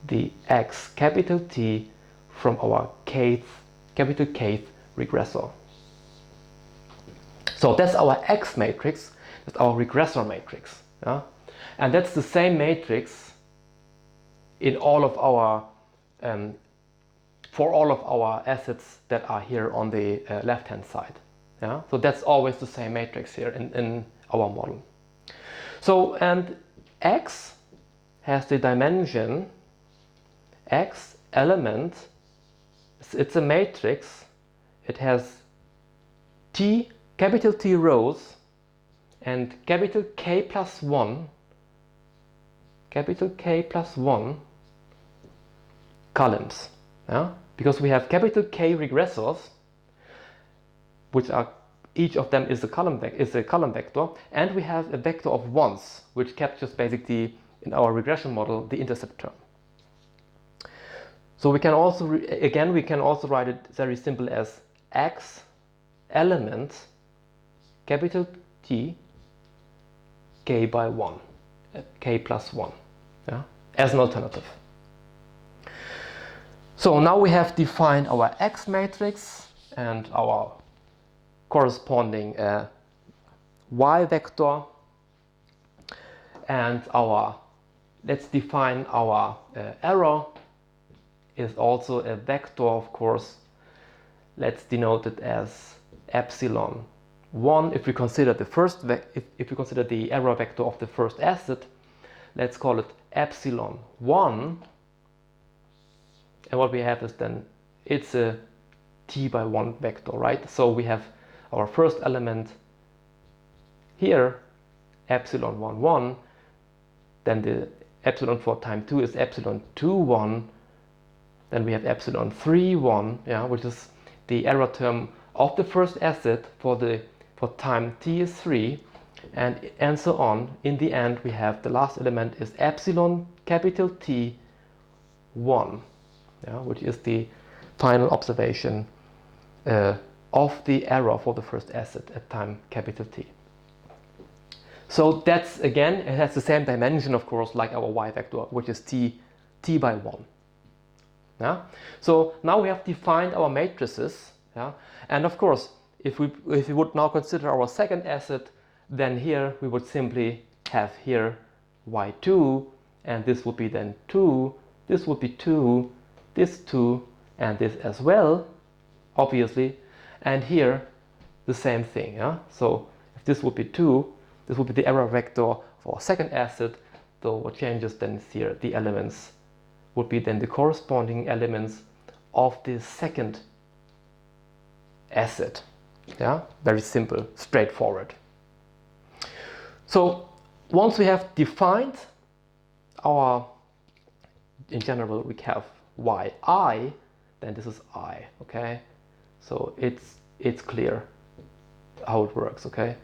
the x capital T from our capital Kth regressor. So that's our X matrix, that's our regressor matrix. Yeah? And that's the same matrix in all of our, for all of our assets that are here on the left-hand side. Yeah? So that's always the same matrix here in our model. So, and X has the dimension, X element, it's a matrix, it has T, capital T rows and capital K plus 1, capital K plus 1 columns. Yeah? Because we have capital K regressors, which are, each of them is a column vector, and we have a vector of ones, which captures basically, in our regression model, the intercept term. So we can also, again, we can also write it very simple as X element, capital T, K by 1, K plus 1, yeah, as an alternative. So now we have defined our X matrix and our corresponding Y vector, and our, let's define our error is also a vector, of course. Let's denote it as epsilon 1. If we consider the first, if we consider the error vector of the first asset, let's call it epsilon 1. And what we have is then, it's a T by 1 vector, right? So we have our first element here, epsilon 1, 1. Then the epsilon for time 2 is epsilon 2, 1. Then we have epsilon 3, 1, yeah, which is the error term of the first asset for time t is 3, and so on. In the end, we have the last element is epsilon capital T 1, yeah, which is the final observation of the error for the first asset at time capital T. So that's, again, it has the same dimension, of course, like our y vector, which is t by 1. Yeah? So now we have defined our matrices, yeah? And of course, if we would now consider our second asset, then here we would simply have here y2, and this would be then 2, this would be 2, this 2, and this as well, obviously, and here the same thing. Yeah? So if this would be 2, this would be the error vector for our second asset, though what changes then is here the elements would be then the corresponding elements of the second asset. Yeah, very simple, straightforward. So once we have defined our, in general we have yi, then this is I, okay? So it's clear how it works, okay?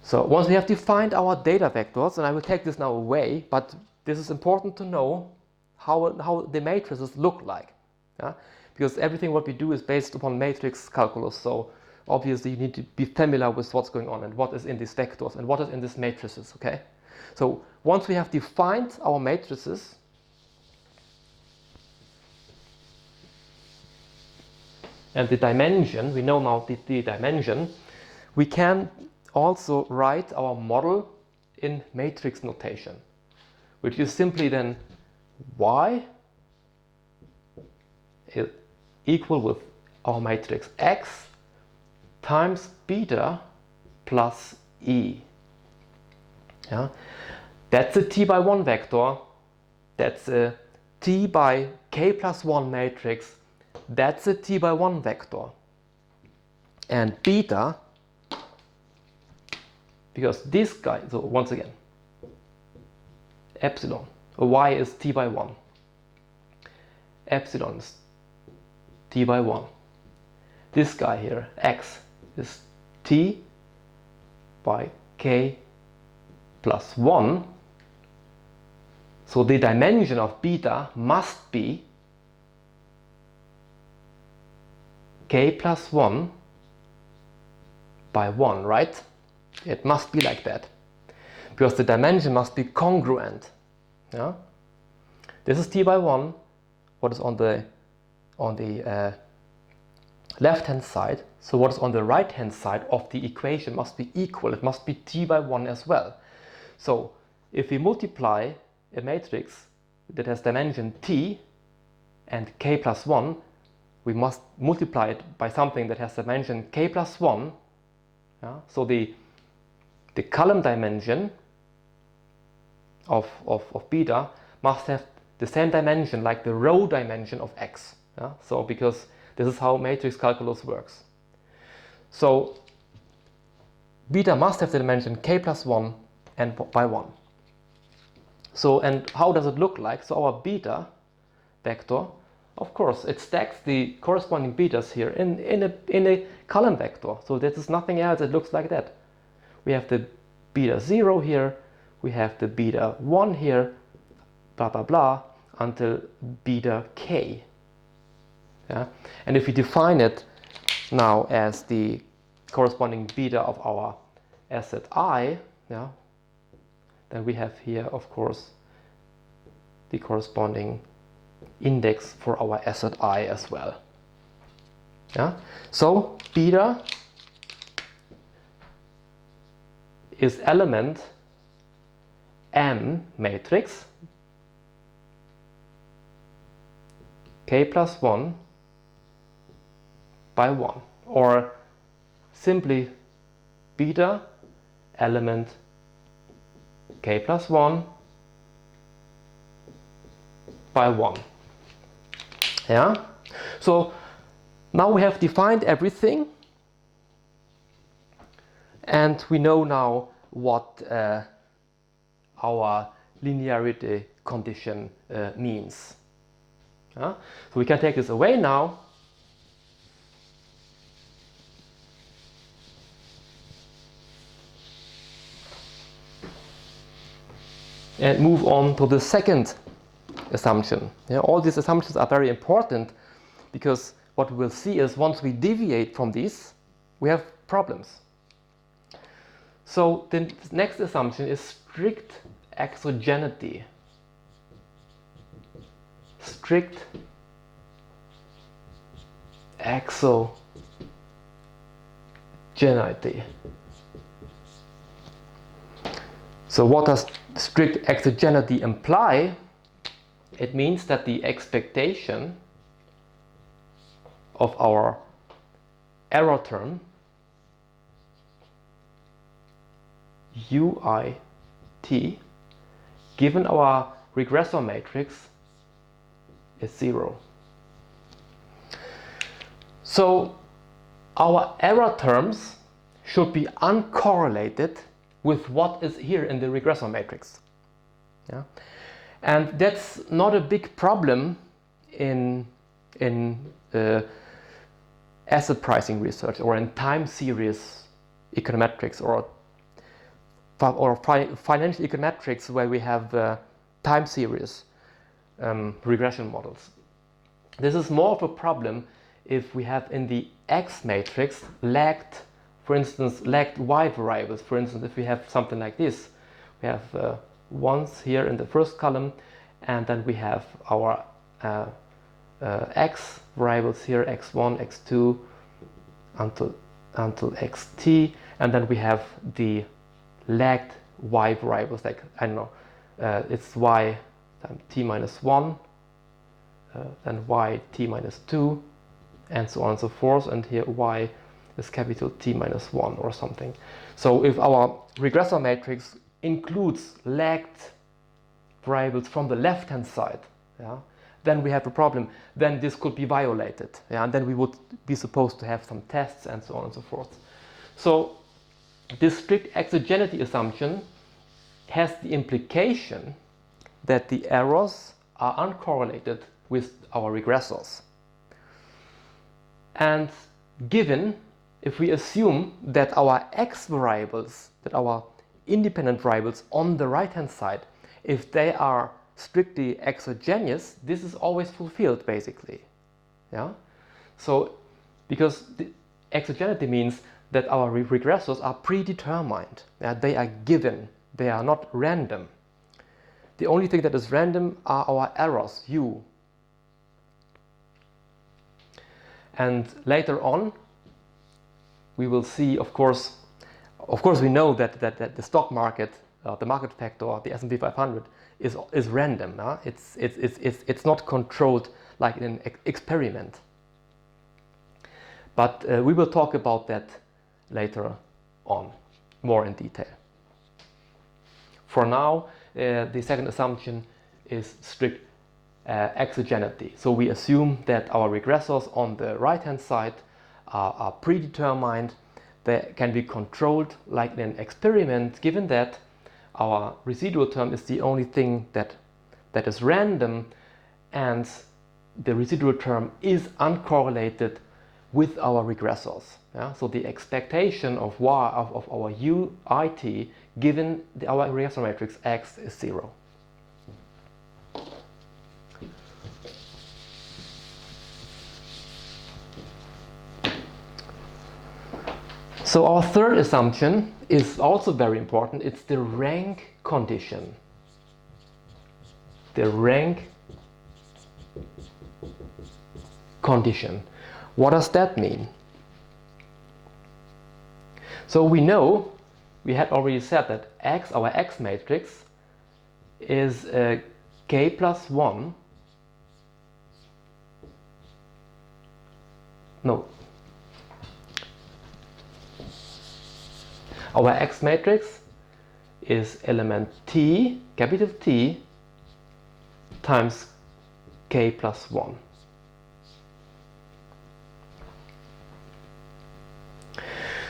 So once we have defined our data vectors, and I will take this now away, but this is important to know how the matrices look like, yeah? Because everything what we do is based upon matrix calculus, so obviously you need to be familiar with what's going on and what is in these vectors and what is in these matrices, okay? So once we have defined our matrices, and the dimension, we know now the dimension, we can also write our model in matrix notation, which is simply then y is equal with our matrix X times beta plus E. Yeah? That's a T by 1 vector, that's a T by K plus 1 matrix, that's a T by 1 vector. And beta, because this guy, so once again, epsilon, y is T by 1, epsilon is T by 1. This guy here, X, is T by K plus 1. So the dimension of beta must be K plus 1 by 1, right? It must be like that, because the dimension must be congruent. Yeah? This is t by 1, what is on the left hand side. So what is on the right hand side of the equation must be equal. It must be t by 1 as well. So if we multiply a matrix that has dimension t and k plus 1, we must multiply it by something that has dimension k plus 1. Yeah? So the column dimension of beta must have the same dimension like the row dimension of X. Yeah? So because this is how matrix calculus works. So beta must have the dimension k plus 1 and by 1. So, and how does it look like? So our beta vector, of course, it stacks the corresponding betas here in a column vector. So this is nothing else, it looks like that. We have the beta 0 here, we have the beta 1 here, blah blah blah, until beta k. Yeah? And if we define it now as the corresponding beta of our asset I, yeah, then we have here, of course, the corresponding index for our asset I as well. Yeah? So beta is element M matrix k plus 1 by 1, or simply beta element k plus 1 by 1. Yeah? So now we have defined everything, and we know now what our linearity condition means. Yeah? So we can take this away now. And move on to the second assumption. Yeah, all these assumptions are very important, because what we'll see is once we deviate from these, we have problems. So the next assumption is strict exogeneity. Strict exogeneity. So what does strict exogeneity imply? It means that the expectation of our error term UIT given our regressor matrix is 0. So our error terms should be uncorrelated with what is here in the regressor matrix. Yeah? And that's not a big problem in asset pricing research or in time series econometrics or financial econometrics, where we have time series regression models. This is more of a problem if we have in the X matrix lagged, for instance, lagged Y variables. For instance, if we have something like this, we have ones here in the first column, and then we have our X variables here, X1, X2, until xt, and then we have the lagged Y variables, like, I don't know, it's Y times t minus 1, then Y t minus 2, and so on and so forth, and here Y is capital T minus 1 or something. So if our regressor matrix includes lagged variables from the left hand side, yeah, then we have a problem. Then this could be violated, yeah, and then we would be supposed to have some tests and so on and so forth. So this strict exogeneity assumption has the implication that the errors are uncorrelated with our regressors. And given, if we assume that our X variables, that our independent variables on the right hand side, if they are strictly exogenous, this is always fulfilled basically. Yeah? So because the exogeneity means that our regressors are predetermined, yeah? They are given, they are not random. The only thing that is random are our errors, u. And later on, we will see, of course we know that the stock market, the market factor, the S&P 500 is random. It's not controlled like in an experiment. But we will talk about that later on, more in detail. For now, the second assumption is strict exogeneity. So we assume that our regressors on the right-hand side are predetermined. They can be controlled like in an experiment, given that our residual term is the only thing that is random, and the residual term is uncorrelated with our regressors. Yeah? So the expectation of our UIT given our regressor matrix X is 0. So our third assumption is also very important. It's the rank condition. The rank condition. What does that mean? So we know, we had already said that X, our X matrix, is K plus 1. No. Our X matrix is element T, capital T, times K plus 1.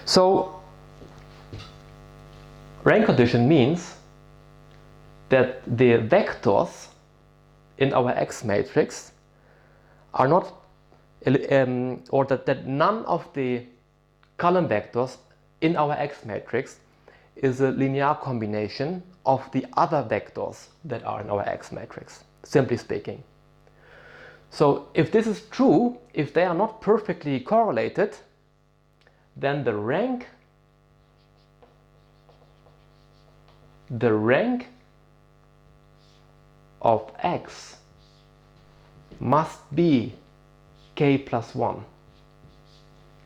So, rank condition means that the vectors in our X matrix are not, or that none of the column vectors in our X matrix is a linear combination of the other vectors that are in our X matrix, simply speaking. So if this is true, if they are not perfectly correlated, then the rank of X must be K plus 1.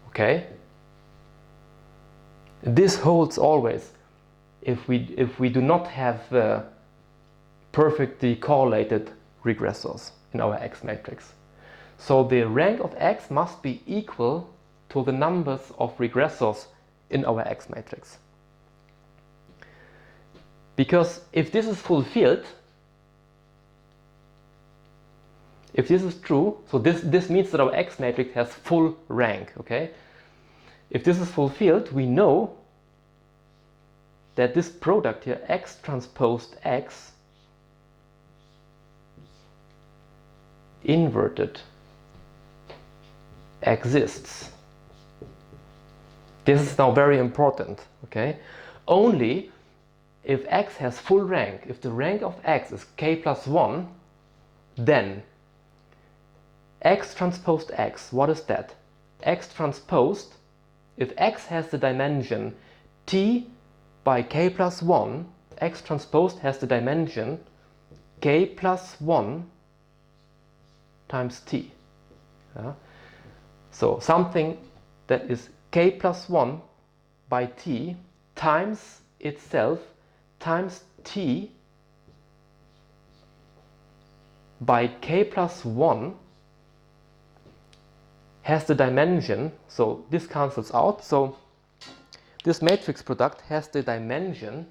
Okay? This holds always if we do not have perfectly correlated regressors in our X matrix. So the rank of X must be equal to the numbers of regressors in our X matrix. Because if this is fulfilled, if this is true, so this means that our X matrix has full rank, okay? If this is fulfilled, we know that this product here, X transposed X, inverted, exists. This is now very important, okay? Only if X has full rank, if the rank of X is K plus 1, then X transposed X, what is that? X transposed, if X has the dimension T by K plus 1, X transposed has the dimension K plus 1 times T. Yeah? So something that is K plus 1 by T times itself times T by K plus 1 has the dimension, so this cancels out, so this matrix product has the dimension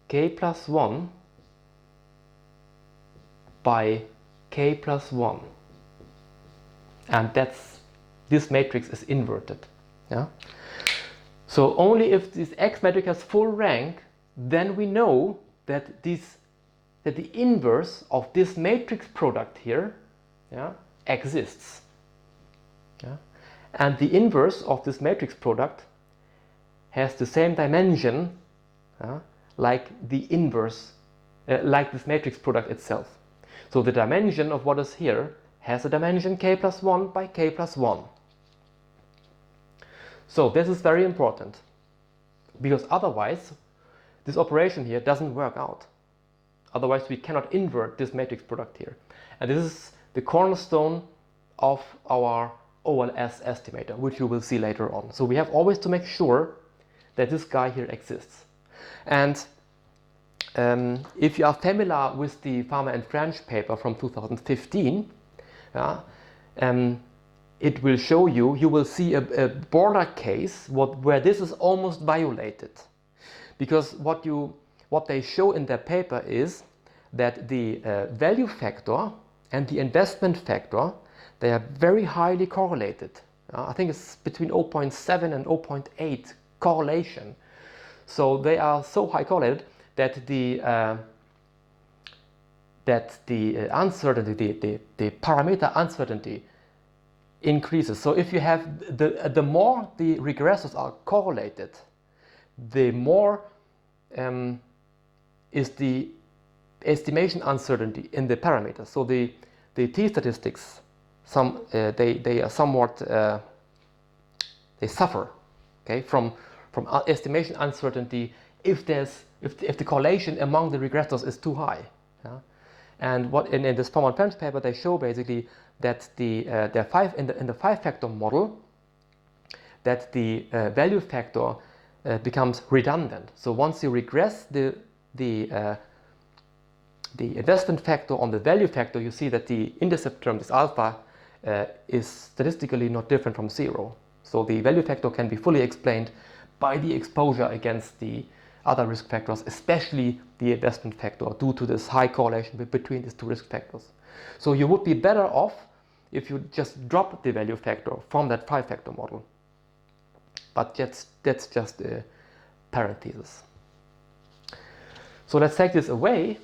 K plus 1 by K plus 1, and this matrix is inverted. Yeah? So only if this X matrix has full rank, then we know that the inverse of this matrix product here, yeah, exists. Yeah? And the inverse of this matrix product has the same dimension like the inverse, like this matrix product itself. So the dimension of what is here has a dimension K plus 1 by K plus 1. So this is very important, because otherwise this operation here doesn't work out. Otherwise we cannot invert this matrix product here. And this is the cornerstone of our OLS estimator, which you will see later on. So we have always to make sure that this guy here exists. And if you are familiar with the Farmer and French paper from 2015, it will show you, you will see a border case where this is almost violated. Because what they show in their paper is that the value factor and the investment factor, they are very highly correlated. I think it's between 0.7 and 0.8 correlation. So they are so high correlated that the uncertainty, the parameter uncertainty increases. So if you have the more the regressors are correlated, the more is the estimation uncertainty in the parameters. So the t statistics, they are somewhat they suffer, okay, from estimation uncertainty if the correlation among the regressors is too high. Yeah? And what in this Farmer and French paper they show basically that in the 5-factor model that the value factor becomes redundant. So once you regress the investment factor on the value factor, you see that the intercept term, this alpha, is statistically not different from 0. So the value factor can be fully explained by the exposure against the other risk factors, especially the investment factor, due to this high correlation between these two risk factors. So you would be better off if you just drop the value factor from that 5-factor model. But that's just a parenthesis. So let's take this away